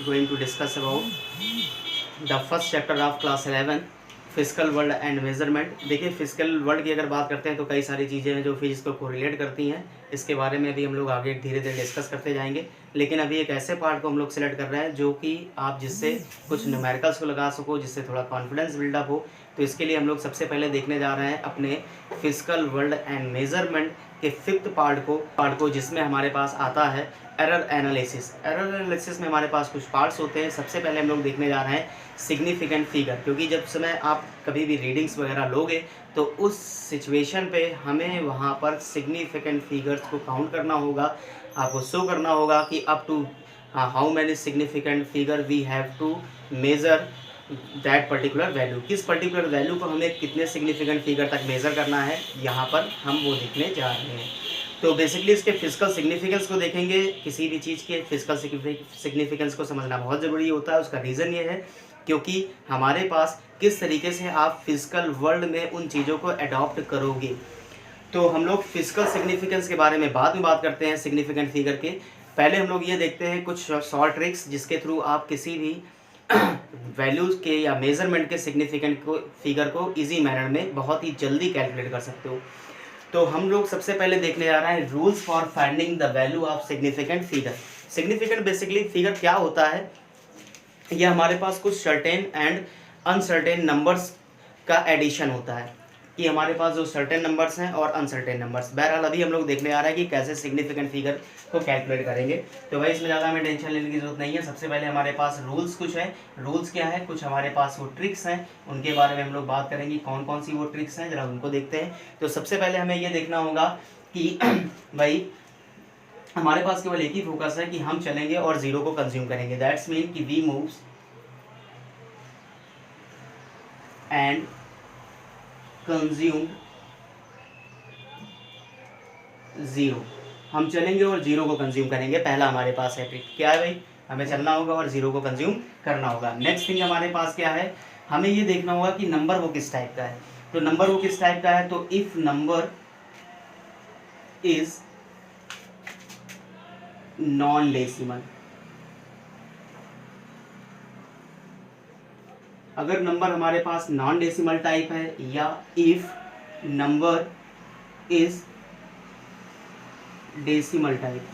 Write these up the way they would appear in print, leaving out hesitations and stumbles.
going to discuss about the first chapter of class 11 physical world and measurement. देखिए physical world की अगर बात करते हैं तो कई सारी चीज़ें हैं जो फिजिक्स को कोरिलेट करती हैं। इसके बारे में भी हम लोग आगे धीरे धीरे डिस्कस करते जाएंगे, लेकिन अभी एक ऐसे पार्ट को हम लोग सेलेक्ट कर रहे हैं जो कि आप जिससे कुछ न्यूमेरिकल्स को लगा सको, जिससे थोड़ा कॉन्फिडेंस बिल्डअप हो। तो इसके लिए हम लोग सबसे पहले देखने जा रहे हैं अपने फिजिकल वर्ल्ड एंड मेजरमेंट के फिफ्थ पार्ट को जिसमें हमारे पास आता है एरर एनालिसिस। एरर एनालिसिस में हमारे पास कुछ पार्ट्स होते हैं। सबसे पहले हम लोग देखने जा रहे हैं सिग्निफिकेंट फिगर, क्योंकि जब समय आप कभी भी रीडिंग्स वगैरह लोगे तो उस सिचुएशन पे हमें वहाँ पर सिग्निफिकेंट फिगर्स को काउंट करना होगा। आपको शो करना होगा कि up to how many significant figure we have to measure that particular value. किस पर्टिकुलर वैल्यू को हमें कितने सिग्निफिकेंट फिगर तक मेज़र करना है, यहाँ पर हम वो देखने जा रहे हैं। तो बेसिकली इसके फिजिकल सिग्निफिकेंस को देखेंगे। किसी भी चीज़ के फिजिकल सिग्निफिकेंस को समझना बहुत ज़रूरी होता है। उसका रीज़न ये है क्योंकि हमारे पास किस तरीके से आप फिजिकल वर्ल्ड में उन चीज़ों को अडॉप्ट करोगे। तो हम लोग फिजिकल सिग्निफिकेंस के बारे में बाद में बात करते हैं सिग्निफिकेंट फिगर के। पहले हम लोग ये देखते हैं कुछ शॉर्ट ट्रिक्स जिसके थ्रू आप किसी भी वैल्यूज़ के या मेजरमेंट के सिग्निफिकेंट फिगर को ईजी मैनर में बहुत ही जल्दी कैलकुलेट कर सकते हो। तो हम लोग सबसे पहले देखने जा रहे हैं rules for finding the value of significant figure. Significant basically figure क्या होता है, यह हमारे पास कुछ सर्टेन एंड अनसर्टेन नंबर्स का एडिशन होता है कि हमारे पास जो सर्टेन नंबर्स हैं और अनसर्टेन नंबर्स। बहरहाल अभी हम लोग देखने आ रहे हैं कि कैसे सिग्निफिकेंट फिगर को कैलकुलेट करेंगे। तो भाई इसमें ज़्यादा हमें टेंशन लेने की जरूरत नहीं है। सबसे पहले हमारे पास रूल्स कुछ है। रूल्स क्या है, कुछ हमारे पास वो ट्रिक्स हैं, उनके बारे में हम लोग बात करेंगे। कौन कौन सी वो ट्रिक्स हैं जरा उनको देखते हैं। तो सबसे पहले हमें ये देखना होगा कि भाई हमारे पास केवल एक ही फोकस है कि हम चलेंगे और जीरो को कंज्यूम करेंगे। दैट्स मीन कि we moves and consume zero. हम चलेंगे और जीरो को कंज्यूम करेंगे। पहला हमारे पास है ट्रिक क्या है भाई, हमें चलना होगा और जीरो को कंज्यूम करना होगा। नेक्स्ट थिंग हमारे पास क्या है, हमें ये देखना होगा कि नंबर वो किस टाइप का है। तो नंबर वो किस टाइप का है, तो if number is non decimal, अगर नंबर हमारे पास नॉन डेसिमल टाइप है, या if number is decimal type,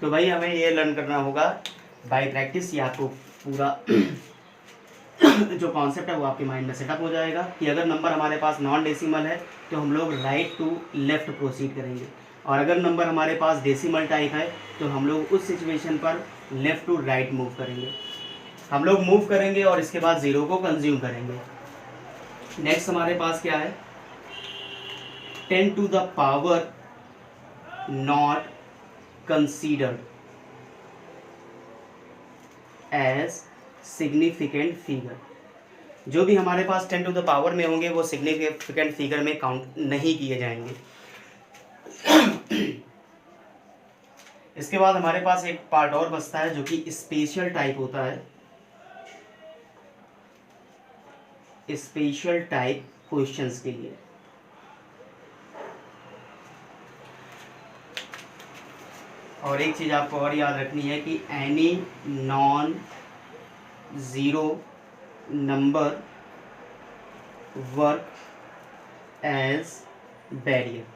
तो भाई हमें ये लर्न करना होगा बाय प्रैक्टिस। या आपको पूरा जो कॉन्सेप्ट है वो आपके माइंड में सेटअप हो जाएगा कि अगर नंबर हमारे पास नॉन डेसिमल है तो हम लोग राइट टू लेफ्ट प्रोसीड करेंगे, और अगर नंबर हमारे पास डेसिमल टाइप है तो हम लोग उस सिचुएशन पर लेफ्ट टू राइट मूव करेंगे। हम लोग मूव करेंगे और इसके बाद जीरो को कंज्यूम करेंगे। नेक्स्ट हमारे पास क्या है, 10 to the power not considered as significant figure। जो भी हमारे पास 10 to the power में होंगे वो significant figure में काउंट नहीं किए जाएंगे। इसके बाद हमारे पास एक पार्ट और बचता है जो कि स्पेशल टाइप होता है। स्पेशल टाइप क्वेश्चंस के लिए और एक चीज़ आपको और याद रखनी है कि any non zero number work as barrier.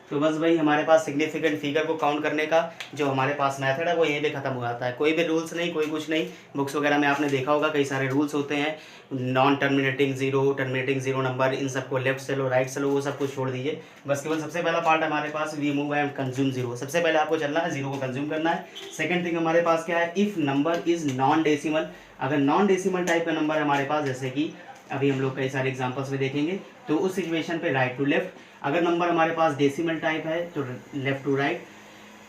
तो बस भाई हमारे पास सिग्निफिकेंट फिगर को काउंट करने का जो हमारे पास मेथड है वो यहीं पे ख़त्म हो जाता है। कोई भी रूल्स नहीं, कोई कुछ नहीं। बुक्स वगैरह में आपने देखा होगा कई सारे रूल्स होते हैं, non terminating zero, terminating zero number, इन सबको लेफ्ट से लो राइट से लो, वो सब कुछ छोड़ दीजिए। बस केवल सबसे पहला पार्ट हमारे पास we move and consume zero. सबसे पहले आपको चलना है, जीरो को कंज्यूम करना है। सेकेंड थिंग हमारे पास क्या है, if number is non decimal. अगर नॉन डेसिमल टाइप का नंबर हमारे पास, जैसे कि अभी हम लोग कई सारे एग्जाम्पल्स में देखेंगे, तो उस सिचुएशन पे राइट टू लेफ्ट। अगर नंबर हमारे पास डेसिमल टाइप है तो left to right.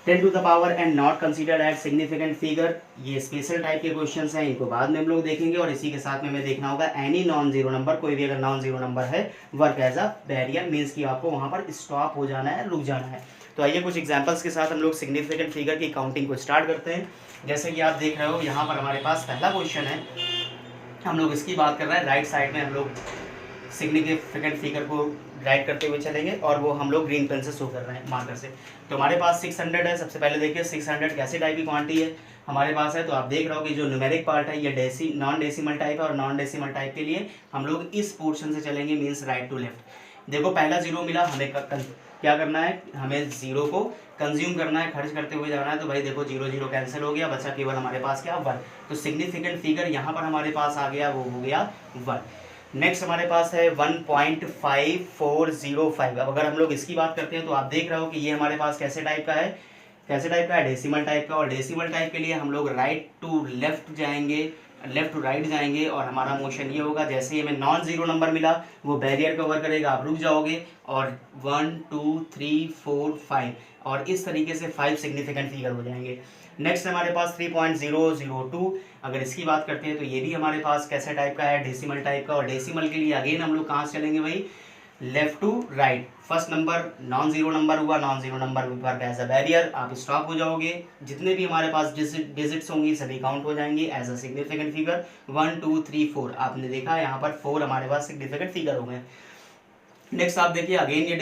10 to the power and not considered as significant figure, ये स्पेशल टाइप के क्वेश्चंस हैं, इनको बाद में हम लोग देखेंगे। और इसी के साथ में हमें देखना होगा एनी नॉन जीरो नंबर, कोई भी अगर नॉन जीरो नंबर है work as a barrier, means कि आपको वहाँ पर स्टॉप हो जाना है, रुक जाना है। तो आइए कुछ एग्जाम्पल्स के साथ हम लोग सिग्निफिकेंट फिगर की काउंटिंग को स्टार्ट करते हैं। जैसे कि आप देख रहे हो यहाँ पर हमारे पास पहला क्वेश्चन है, हम लोग इसकी बात कर रहे हैं। राइट साइड में हम लोग सिग्निफिकेंट फिगर को राइट करते हुए चलेंगे और वो हम लोग ग्रीन पेन से शो कर रहे हैं मार्कर से। तो हमारे पास 600 है। सबसे पहले देखिए 600 कैसे टाइप की क्वांटिटी है हमारे पास है। तो आप देख रहे हो कि जो न्यूमेरिक पार्ट है ये नॉन डेसिमल टाइप है और नॉन डेसिमल टाइप के लिए हम लोग इस पोर्शन से चलेंगे, मीन्स राइट टू लेफ्ट। देखो पहला जीरो मिला, हमें क्या करना है, हमें जीरो को कंज्यूम करना है, खर्च करते हुए जाना है। तो भाई देखो जीरो जीरो कैंसिल हो गया, बचा केवल हमारे पास क्या 1। तो सिग्निफिकेंट फिगर यहाँ पर हमारे पास आ गया, वो हो गया 1। नेक्स्ट हमारे पास है 1.5405। अब अगर हम लोग इसकी बात करते हैं तो आप देख रहे हो कि ये हमारे पास कैसे टाइप का है, डेसिमल टाइप का। और डेसिमल टाइप के लिए हम लोग राइट टू लेफ्ट जाएंगे, लेफ्ट टू राइट जाएंगे और हमारा मोशन ये होगा, जैसे ही हमें नॉन जीरो नंबर मिला वो बैरियर कवर करेगा, आप रुक जाओगे और 1 2 3 4 5 और इस तरीके से 5 सिग्निफिकेंट फिगर हो जाएंगे। नेक्स्ट हमारे पास 3.002। अगर इसकी बात करते हैं तो ये भी हमारे पास कैसे टाइप का है, डेसिमल टाइप का। और डेसिमल के लिए अगेन हम लोग कहाँ से चलेंगे भाई, left to right. First number non zero number हुआ, non zero number work as a barrier, आप स्टॉप हो जाओगे। जितने भी हमारे पास डिजिट्स होंगी सभी काउंट हो जाएंगे एज अ सिग्निफिकेंट फिगर। 1 2 3 4 आपने देखा यहाँ पर 4 हमारे पास सिग्निफिकेंट फिगर हो गए। नेक्स्ट आप देखिए अगेन ये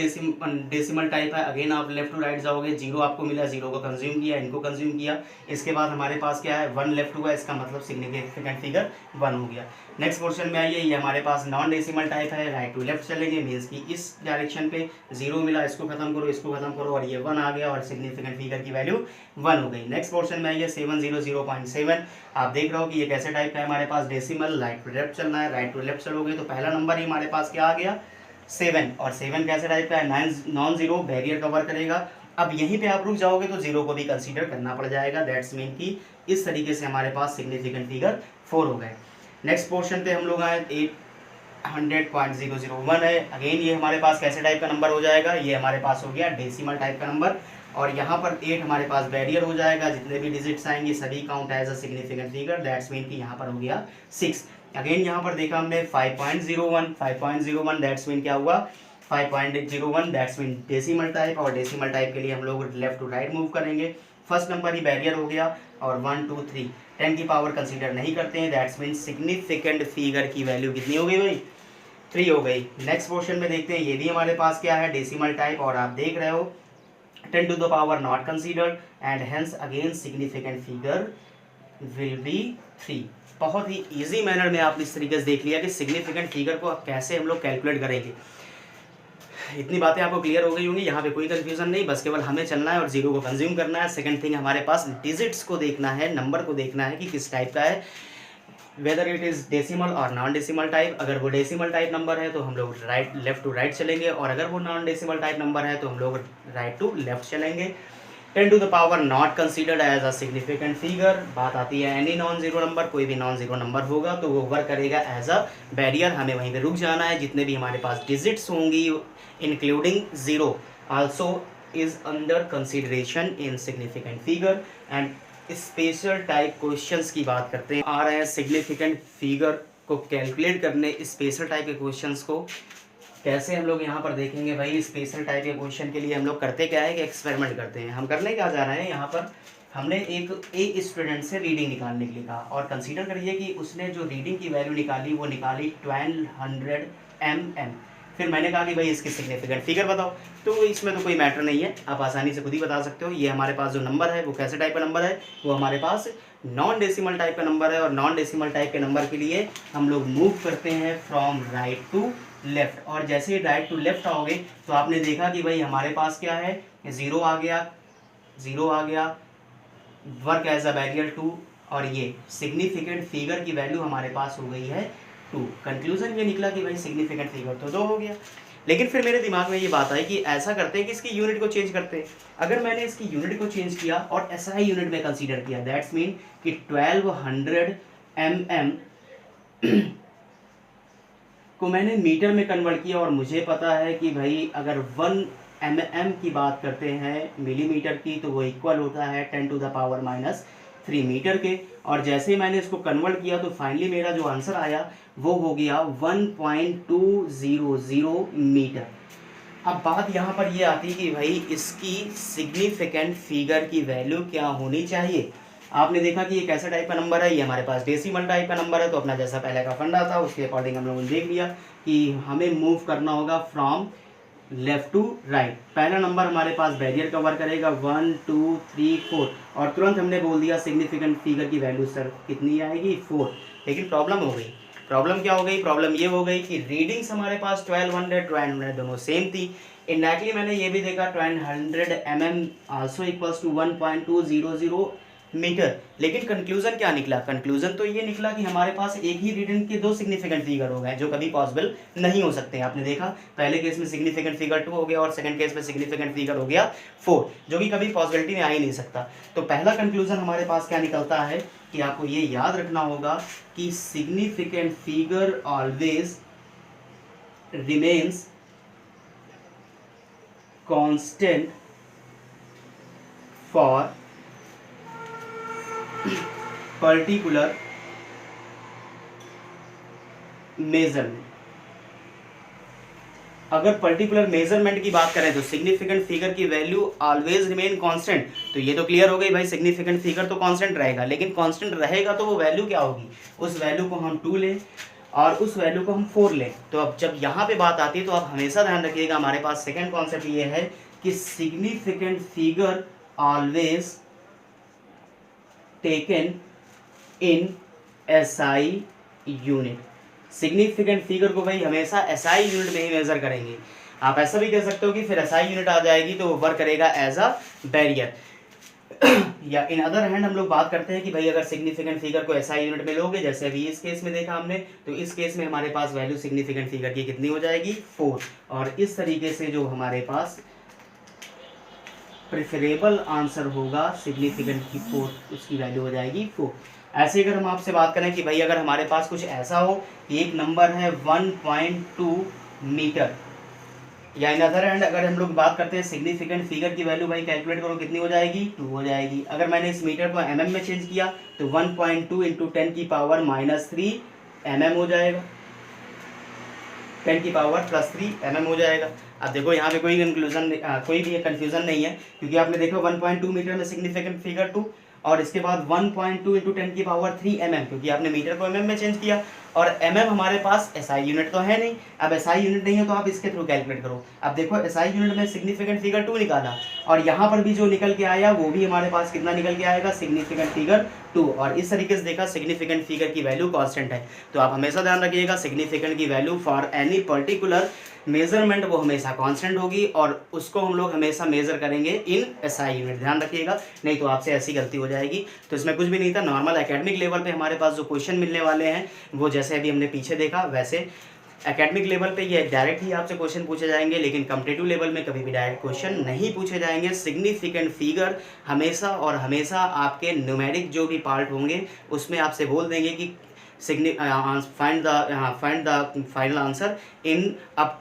डेसिमल टाइप है। अगेन आप लेफ्ट टू राइट जाओगे, जीरो आपको मिला, जीरो को कंज्यूम किया, इनको कंज्यूम किया। इसके बाद हमारे पास क्या है, 1 लेफ्ट हुआ, इसका मतलब सिग्निफिकेंट फिगर 1 हो गया। नेक्स्ट पोर्शन में आइए, ये हमारे पास नॉन डेसिमल टाइप है, राइट टू लेफ्ट चलेंगे, मीन्स कि इस डायरेक्शन पे जीरो मिला, इसको खत्म करो, इसको खत्म करो और ये 1 आ गया और सिग्निफिकेंट फिगर की वैल्यू 1 हो गई। नेक्स्ट पोर्शन में आइए 700.7। आप देख रहे हो कि ये कैसे टाइप का है हमारे पास, डेसिमल, राइट टू लेफ्ट चलना है, राइट टू लेफ्ट चलोगे तो पहला नंबर ही हमारे पास क्या आ गया 7। और 7 कैसे टाइप का है, नॉन जीरो, बैरियर कवर करेगा। अब यहीं पे आप रुक जाओगे तो जीरो को भी कंसीडर करना पड़ जाएगा, दैट्स मीन कि इस तरीके से हमारे पास सिग्निफिकेंट फिगर 4 हो गए। नेक्स्ट पोर्शन पे हम लोग आए 800.001 है। अगेन ये हमारे पास कैसे टाइप का नंबर हो जाएगा, ये हमारे पास हो गया डेसिमल टाइप का नंबर। और यहाँ पर 8 हमारे पास बैरियर हो जाएगा, जितने भी डिजिट्स आएंगे सभी count as a significant figure, that's mean कि यहाँ पर हो गया 6। अगेन यहाँ पर देखा हमने 5.01 दैट्स मीन क्या हुआ 5.01, दैट्स मीन डेसिमल टाइप। और डेसिमल टाइप के लिए हम लोग लेफ्ट टू राइट मूव करेंगे। फर्स्ट नंबर ही बैरियर हो गया और 1 2 3 10 की पावर कंसीडर नहीं करते हैं, दैट्स मीन सिग्निफिकेंट फिगर की वैल्यू कितनी हो गई भाई 3 हो गई। नेक्स्ट क्वेश्चन में देखते हैं, ये भी हमारे पास क्या है डेसिमल टाइप और आप देख रहे हो 10 to the power not considered and hence again significant figure will be 3। बहुत ही इजी मैनर में आपने इस तरीके से देख लिया कि सिग्निफिकेंट फिगर को कैसे हम लोग कैलकुलेट करेंगे। इतनी बातें आपको क्लियर हो गई होंगी, यहाँ पे कोई कंफ्यूजन नहीं, बस केवल हमें चलना है और जीरो को कंज्यूम करना है। सेकंड थिंग हमारे पास डिजिट्स को देखना है, नंबर को देखना है कि किस टाइप का है, वेदर इट इज़ डेसिमल और नॉन डेसिमल टाइप। अगर वो डेसिमल टाइप नंबर है तो हम लोग लेफ्ट टू राइट चलेंगे और अगर वो नॉन डेसिमल टाइप नंबर है तो हम लोग राइट टू लेफ्ट चलेंगे। 10 to the power not considered as a significant figure, बात आती है एनी नॉन जीरो नंबर, कोई भी नॉन जीरो नंबर होगा तो वो वर्क करेगा एज अ बैरियर, हमें वहीं पे रुक जाना है। जितने भी हमारे पास डिजिट्स होंगी including zero also is under consideration in significant figure. And special type questions की बात करते हैं, आ रहे हैं सिग्निफिकेंट फिगर को कैलकुलेट करने। स्पेशल टाइप के क्वेश्चंस को कैसे हम लोग यहाँ पर देखेंगे भाई। स्पेशल टाइप के क्वेश्चन के लिए हम लोग करते क्या है कि एक्सपेरिमेंट करते हैं। हम करने क्या जा रहे हैं, यहाँ पर हमने एक स्टूडेंट से रीडिंग निकालने के लिए कहा और कंसीडर करिए कि उसने जो रीडिंग की वैल्यू निकाली वो निकाली 1200 mm। फिर मैंने कहा कि भाई इसकी सिग्निफिकेंट फिगर बताओ, तो इसमें तो कोई मैटर नहीं है, आप आसानी से खुद ही बता सकते हो। ये हमारे पास जो नंबर है वो कैसे टाइप का नंबर है, वो हमारे पास नॉन डेसिमल टाइप का नंबर है। और नॉन डेसिमल टाइप के नंबर के लिए हम लोग मूव करते हैं फ्रॉम राइट टू लेफ्ट। और जैसे ही राइट टू लेफ्ट आओगे तो आपने देखा कि भाई हमारे पास क्या है, जीरो आ गया, वर्क एज अ बैरियर 2 और ये सिग्निफिकेंट फिगर की वैल्यू हमारे पास हो गई है 2। कंक्लूजन ये निकला कि भाई सिग्निफिकेंट फिगर तो 2 हो गया। लेकिन फिर मेरे दिमाग में ये बात आई कि ऐसा करते हैं कि इसकी यूनिट को चेंज करते हैं। अगर मैंने इसकी यूनिट को चेंज किया और SI यूनिट में कंसीडर किया, दैट्स मीन कि 1200 mm को मैंने मीटर में कन्वर्ट किया और मुझे पता है कि भाई अगर 1 mm की बात करते हैं मिलीमीटर की तो वो इक्वल होता है 10 to the power -3 मीटर के। और जैसे ही मैंने इसको कन्वर्ट किया तो फाइनली मेरा जो आंसर आया वो हो गया 1.200 मीटर। अब बात यहाँ पर ये आती है कि भाई इसकी सिग्निफिकेंट फिगर की वैल्यू क्या होनी चाहिए। आपने देखा कि ये कैसा टाइप का नंबर है, ये हमारे पास डेसिमल टाइप का नंबर है, तो अपना जैसा पहले का फंडा था उसके अकॉर्डिंग हम लोगों ने देख लिया कि हमें मूव करना होगा फ्रॉम लेफ्ट टू राइट। पहला नंबर हमारे पास बैरियर कवर करेगा 1 2 3 4 और तुरंत हमने बोल दिया सिग्निफिकेंट फिगर की वैल्यू सर कितनी आएगी 4। लेकिन प्रॉब्लम हो गई, प्रॉब्लम क्या हो गई, प्रॉब्लम ये हो गई कि रीडिंग्स हमारे पास 1200 1200 दोनों सेम थी। इनडायरेक्टली मैंने ये भी देखा 1200 mm also equals to 1.200 metre. लेकिन कंक्लूजन क्या निकला, कंक्लूजन तो ये निकला कि हमारे पास एक ही रीडिंग के दो सिग्निफिकेंट फिगर हो गए जो कभी पॉसिबल नहीं हो सकते। आपने देखा पहले केस में सिग्निफिकेंट फिगर 2 हो गया और सेकंड केस में सिग्निफिकेंट फिगर हो गया 4, जो कि कभी पॉसिबिलिटी में आ ही नहीं सकता। तो पहला कंक्लूजन हमारे पास क्या निकलता है कि आपको ये याद रखना होगा कि significant figure always remains constant for particular measurement. अगर पर्टिकुलर मेजरमेंट की बात करें तो सिग्निफिकेंट फिगर की वैल्यू ऑलवेज रिमेन कांस्टेंट, तो ये तो क्लियर हो गई भाई, सिग्निफिकेंट फिगर तो कांस्टेंट रहेगा। लेकिन कांस्टेंट रहेगा तो वो वैल्यू क्या होगी, उस वैल्यू को हम 2 लें और उस वैल्यू को हम 4 लें। तो अब जब यहाँ पे बात आती है तो आप हमेशा ध्यान रखिएगा, हमारे पास सेकेंड कॉन्सेप्ट ये है कि significant figure always taken in SI unit. Significant figure को भाई हमेशा एसआई यूनिट में ही मेजर करेंगे। आप ऐसा भी कह सकते हो कि फिर एसआई यूनिट आ जाएगी तो वो वर्क करेगा एज अ बैरियर। या इन अदर हैंड हम लोग बात करते हैं कि भाई अगर सिग्निफिकेंट फिगर को एसआई यूनिट में लोगे, जैसे अभी इस केस में देखा हमने, तो इस केस में हमारे पास वैल्यू सिग्निफिकेंट फिगर की कितनी हो जाएगी 4। और इस तरीके से जो हमारे पास प्रेफरेबल आंसर होगा सिग्निफिकेंट की 4, उसकी वैल्यू हो जाएगी 4। ऐसे अगर हम आपसे बात करें कि भाई अगर हमारे पास कुछ ऐसा हो कि एक नंबर है 1.2 मीटर, या इन अदर हैंड अगर हम लोग बात करते हैं सिग्निफिकेंट फिगर की वैल्यू, भाई कैलकुलेट करो कितनी हो जाएगी 2 हो जाएगी। अगर मैंने इस मीटर को mm में चेंज किया तो 1.2 इंटू 10 की पावर -3 mm हो जाएगा, 10 की पावर +3 mm हो जाएगा। अब देखो यहाँ पे कोई कोई भी कन्फ्यूजन नहीं है, क्योंकि आपने देखो 1.2 मीटर में सिग्निफिकेंट फिगर 2 और इसके बाद 1.2 इंटू 10 की पावर 3 mm, क्योंकि आपने मीटर को mm में चेंज किया और mm हमारे पास SI यूनिट तो है नहीं। अब SI यूनिट नहीं है तो आप इसके थ्रू कैलकुलेट करो। अब देखो SI यूनिट में सिग्निफिकेंट फिगर 2 निकाला और यहाँ पर भी जो निकल के आया वो भी हमारे पास कितना निकल के आएगा, सिग्निफिकेंट फिगर 2। और इस तरीके से देखा सिग्निफिकेंट फिगर की वैल्यू कांस्टेंट है। तो आप हमेशा ध्यान रखिएगा सिग्निफिकेंट की value for any particular measurement वो हमेशा कांस्टेंट होगी और उसको हम लोग हमेशा मेजर करेंगे इन SI यूनिट। ध्यान रखिएगा, नहीं तो आपसे ऐसी गलती हो जाएगी। तो इसमें कुछ भी नहीं था, नॉर्मल एकेडमिक लेवल पे हमारे पास जो क्वेश्चन मिलने वाले हैं वो जैसे अभी हमने पीछे देखा वैसे एकेडमिक लेवल पे ये डायरेक्ट ही आपसे क्वेश्चन पूछे जाएंगे, लेकिन कॉम्पिटिटिव लेवल में कभी भी डायरेक्ट क्वेश्चन नहीं पूछे जाएंगे। सिग्निफिकेंट फिगर हमेशा और हमेशा आपके न्यूमेरिक जो भी पार्ट होंगे उसमें आपसे बोल देंगे कि find the final answer in up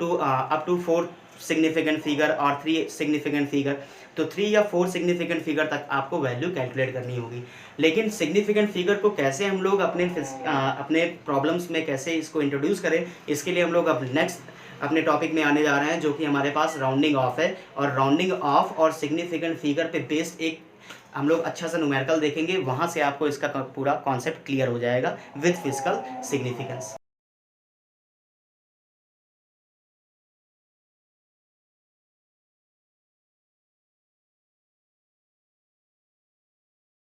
to 4 significant figure और 3 significant figure। तो 3 या 4 significant figure तक आपको वैल्यू कैलकुलेट करनी होगी। लेकिन significant figure को कैसे हम लोग अपने प्रॉब्लम्स में कैसे इसको इंट्रोड्यूस करें, इसके लिए हम लोग अब नेक्स्ट अपने टॉपिक में आने जा रहे हैं, जो कि हमारे पास राउंडिंग ऑफ है। और राउंडिंग ऑफ और सिग्निफिकेंट फिगर पे बेस्ड एक हम लोग अच्छा सा न्यूमेरिकल देखेंगे, वहाँ से आपको इसका पूरा कॉन्सेप्ट क्लियर हो जाएगा विद फिजिकल सिग्निफिकेंस।